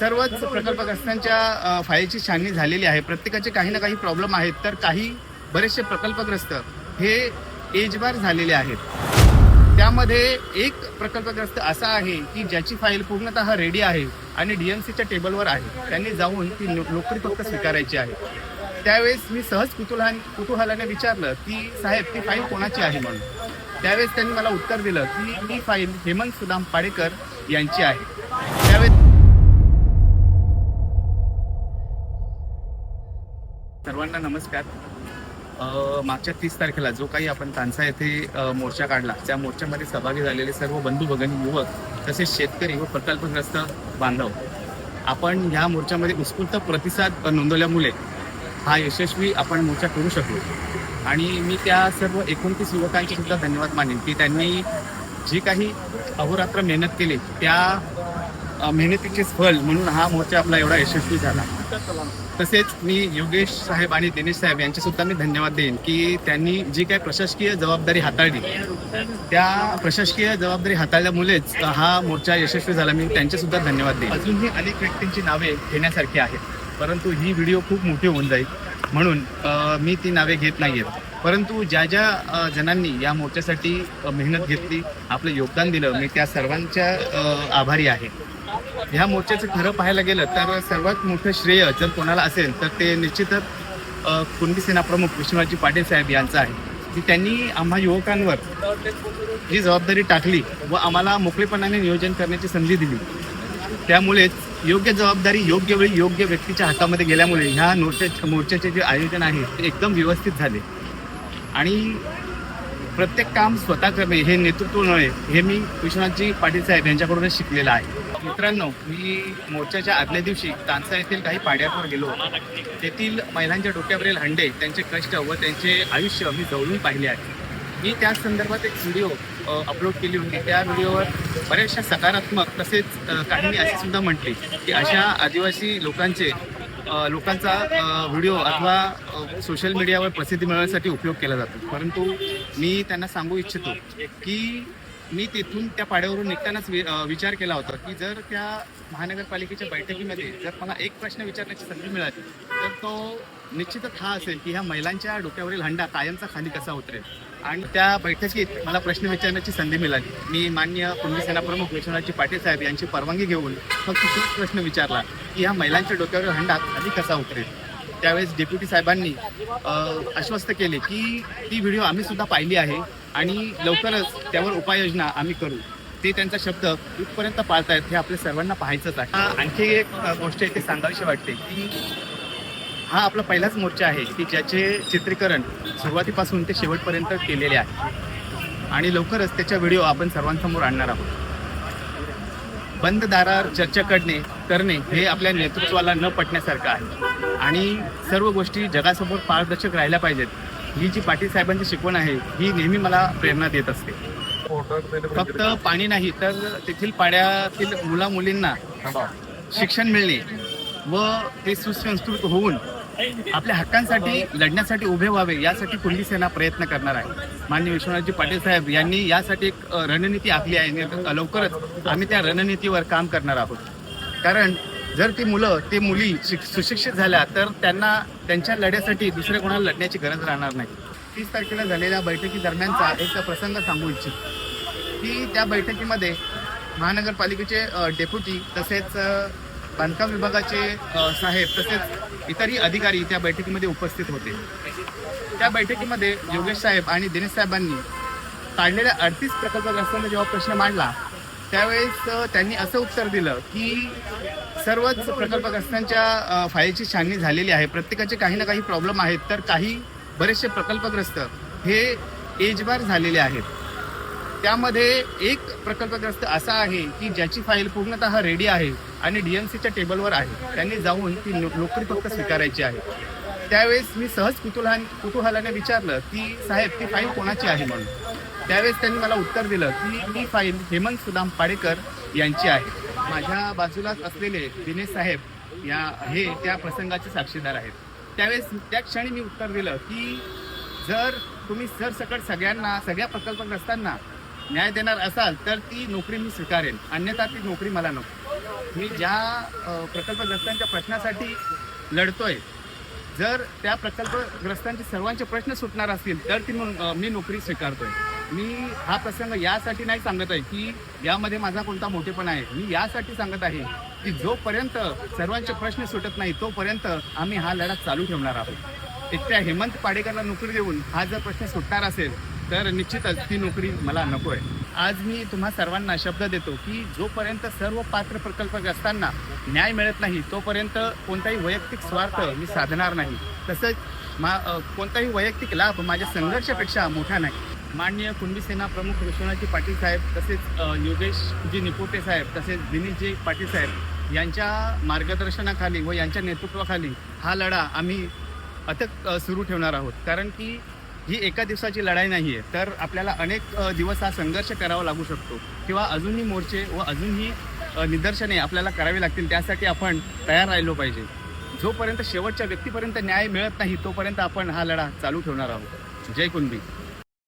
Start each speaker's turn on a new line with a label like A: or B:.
A: सर्वच प्रकल्पग्रस्तांच्या फाईलची छाननी झालेली आहे. प्रत्येकाचे काही ना काही प्रॉब्लेम आहेत, तर काही बरेचसे प्रकल्पग्रस्त हे एजबार झालेले आहेत. त्यामध्ये एक प्रकल्पग्रस्त असा आहे की ज्याची फाईल पूर्णतः रेडी आहे आणि DMCच्या टेबलवर आहे. त्यांनी जाऊन ती नोकरी फक्त स्वीकारायची आहे. त्यावेळेस मी सहज कुतूहलाने विचारलं की साहेब, ती फाईल कोणाची आहे म्हणून. त्यावेळेस त्यांनी मला उत्तर दिलं की ती फाईल हेमंत सुदाम पाडेकर यांची आहे. त्यावेळेस सर्वांना नमस्कार. मागच्या 30 तारखेला जो काही आपण तानसा येथे मोर्चा काढला, त्या मोर्चामध्ये सहभागी झालेले सर्व बंधू भगिनी, युवक तसेच शेतकरी व प्रकल्पग्रस्त बांधव, आपण ह्या मोर्चामध्ये उत्स्फूर्त प्रतिसाद नोंदवल्यामुळे हा यशस्वी आपण मोर्चा करू शकलो. आणि मी त्या सर्व 29 युवकांचे सुद्धा धन्यवाद मानेन की त्यांनी जी काही अहोरात्र मेहनत केली, त्या मेहनतीचे फळ म्हणून हा मोर्चा आपला एवढा यशस्वी झाला. तसेच मी योगेश साहेब आणि दिनेश साहेब यांचे सुद्धा मी धन्यवाद देईन की त्यांनी जी काही प्रशासकीय जबाबदारी हाताळली, त्या प्रशासकीय जबाबदारी हाताळल्यामुळेच हा मोर्चा यशस्वी झाला. मी त्यांचे सुद्धा धन्यवाद देईन. अजूनही अनेक व्यक्तींची नावे घेण्यासारखी आहेत, परंतु ही व्हिडिओ खूप मोठी होऊन जाईल म्हणून मी ती नावे घेत नाही आहेत. परंतु ज्या ज्या जणांनी या मोर्चासाठी मेहनत घेतली, आपलं योगदान दिलं, मी त्या सर्वांच्या आभारी आहे. ह्या मोर्चाचं खरं पाहायला गेलं तर सर्वात मोठं श्रेय जर कोणाला असेल तर ते निश्चितच कुणबी सेना प्रमुख विष्णुराजी पाटील साहेब यांचं आहे की त्यांनी आम्हा युवकांवर जी जबाबदारी टाकली व आम्हाला मोकळेपणाने नियोजन करण्याची संधी दिली. त्यामुळेच योग्य जबाबदारी योग्य वेळी योग्य व्यक्तीच्या हातामध्ये गेल्यामुळे ह्या मोर्चाचे जे आयोजन आहे ते एकदम व्यवस्थित झाले. आणि प्रत्येक काम स्वतः करणे हे नेतृत्व नव्हे, हे मी विश्वनाथजी पाटील साहेब यांच्याकडूनच शिकलेलं आहे. मित्रांनो, मी मोर्चाच्या आदल्या दिवशी तानसा येथील काही पाड्यांवर गेलो. तेथील महिलांच्या डोक्यावरील हंडे, त्यांचे कष्ट व त्यांचे आयुष्य मी जवळून पाहिले आहे. मी त्या संदर्भात एक व्हिडिओ अपलोड केली होती. त्या व्हिडिओवर बऱ्याचशा सकारात्मक तसेच काहींनी असे सुद्धा म्हटले की अशा आदिवासी लोकांचा व्हिडिओ अथवा सोशल मीडियावर प्रसिद्धी मिळवण्यासाठी उपयोग केला जातो. परंतु मी त्यांना सांगू इच्छितो की मी तिथून त्या पाड्यावरून निघतानाच विचार केला होता की जर त्या महानगरपालिकेच्या बैठकीमध्ये जर मला एक प्रश्न विचारण्याची संधी मिळाली तर तो निश्चितच हा असेल की ह्या महिलांच्या डोक्यावरील हंडा कायमचा खाली कसा उतरेल. आणि त्या बैठकीत मला प्रश्न विचारण्याची संधी मिळाली. मी माननीय कुणबी सेना प्रमुख विश्वनाथजी पाटील साहेब यांची परवानगी घेऊन फक्त तोच प्रश्न विचारला की ह्या महिलांच्या डोक्यावरील हंडा खाली कसा उतरेल. त्यावेळेस डेप्युटी साहेबांनी आश्वस्त केले की ती व्हिडिओ आम्ही सुद्धा पाहिली आहे आणि लवकरच त्यावर उपाययोजना आम्ही करू. ते त्यांचा शब्द इथपर्यंत पाळतायत हे आपल्या सर्वांना पाहायचंच आहे. आणखी एक गोष्ट इथे सांगावीशी वाटते की हा आपला पहिलाच मोर्चा आहे की ज्याचे चित्रीकरण सुरुवातीपासून ते शेवटपर्यंत केलेले आहे आणि लवकरच त्याचा व्हिडिओ आपण सर्वांसमोर आणणार आहोत. बंद दारावर चर्चा करणे हे आपल्या नेतृत्वाला न पटण्यासारखं आहे आणि सर्व गोष्टी जगासमोर पारदर्शक राहिल्या पाहिजेत. ही जी पाटील साहेबांची शिकवण आहे ही नेहमी मला प्रेरणा देत असते. फक्त पाणी नाही तर तेथील पाड्यातील मुलामुलींना शिक्षण मिळणे व ते सुसंस्कृत होऊन आपल्या हक्कांसाठी लढण्यासाठी उभे व्हावे यासाठी कुणबी सेना प्रयत्न करणार आहे. माननीय विश्वनाथजी पाटील साहेब यांनी यासाठी एक रणनीती आखली आहे. लवकरच आम्ही त्या रणनीतीवर काम करणार आहोत. कारण जर ती मुली सुशिक्षित झाल्या तर त्यांना त्यांच्या लढ्यासाठी दुसऱ्या कोणाला लढण्याची गरज राहणार नाही. 30 तारखेला झालेल्या बैठकी दरम्यानचा एक प्रसंग सांगू इच्छितो की त्या बैठकीमध्ये महानगरपालिकेचे डेप्युटी तसेच बांधकाम विभागाचे साहेब तसेच इतरही अधिकारी त्या बैठकीमध्ये उपस्थित होते. त्या बैठकीमध्ये योगेश साहेब आणि दिनेश साहेबांनी काढलेल्या 38 प्रकल्पग्रस्तांना जेव्हा प्रश्न मांडला त्यावेळेस त्यांनी असं उत्तर दिलं की सर्वच प्रकल्पग्रस्तांच्या फाईलची छाननी झालेली आहे. प्रत्येकाचे काही ना काही प्रॉब्लेम आहेत, तर काही बरेचसे प्रकल्पग्रस्त हे एजबार झालेले आहेत. त्यामध्ये एक प्रकल्पग्रस्त असा आहे की ज्याची फाईल पूर्णतः रेडी आहे आणि DMCच्या टेबलवर आहे. त्यांनी जाऊन ती नोकरी फक्त स्वीकारायची आहे. त्यावेळेस मी सहज कुतूहलाने विचारलं की साहेब, ती फाईल कोणाची आहे म्हणून. त्यावेळेस त्यांनी मला उत्तर दिलं की ही फाईल हेमंत सुदाम पाडेकर यांची आहे. माझ्या बाजूलाच असलेले दिनेश साहेब हे त्या प्रसंगाचे साक्षीदार आहेत. त्यावेळेस त्या क्षणी मी उत्तर दिलं की जर तुम्ही सरसकट सगळ्या प्रकल्पग्रस्तांना न्याय देणार असाल तर ती नोकरी मी स्वीकारेन, अन्यथा ती नोकरी मला नको. मी ज्या प्रकल्पग्रस्तांच्या प्रश्नासाठी लढतोय, जर त्या प्रकल्पग्रस्तांचे सर्वांचे प्रश्न सुटणार असतील तर ती मी नोकरी स्वीकारतोय. मी हा प्रसंग यासाठी नाही सांगत आहे की यामध्ये माझा कोणता मोठेपणा आहे. मी यासाठी सांगत आहे की जोपर्यंत सर्वांचे प्रश्न सुटत नाही तोपर्यंत आम्ही हा लढा चालू ठेवणार आहोत. एकट्या हेमंत पाडेकरला नोकरी देऊन हा जर प्रश्न सुटणार असेल तर निश्चितच ती नोकरी मला नको आहे. आज मी तुम्हा सर्वांना शब्द देतो की जोपर्यंत सर्व पात्र प्रकल्पग्रस्तांना न्याय मिळत नाही तोपर्यंत कोणताही वैयक्तिक स्वार्थ मी साधणार नाही. तसंच कोणताही वैयक्तिक लाभ माझ्या संघर्षापेक्षा मोठा नाही. माननीय कुणबी सेना प्रमुख विश्वनाथजी पाटील साहेब, तसेच योगेशजी निपोटे साहेब, तसेच दिनेशजी पाटील साहेब यांच्या मार्गदर्शनाखाली व यांच्या नेतृत्वाखाली हा लढा आम्ही अथक सुरू ठेवणार आहोत. कारण की ही एका दिवसाची लढाई नाही आहे, तर आपल्याला अनेक दिवस हा संघर्ष करावा लागू शकतो किंवा अजूनही मोर्चे व अजूनही निदर्शने आपल्याला करावी लागतील. त्यासाठी आपण तयार राहिलो पाहिजे. जोपर्यंत शेवटच्या व्यक्तीपर्यंत न्याय मिळत नाही तोपर्यंत आपण हा लढा चालू ठेवणार आहोत. जय कुणबी.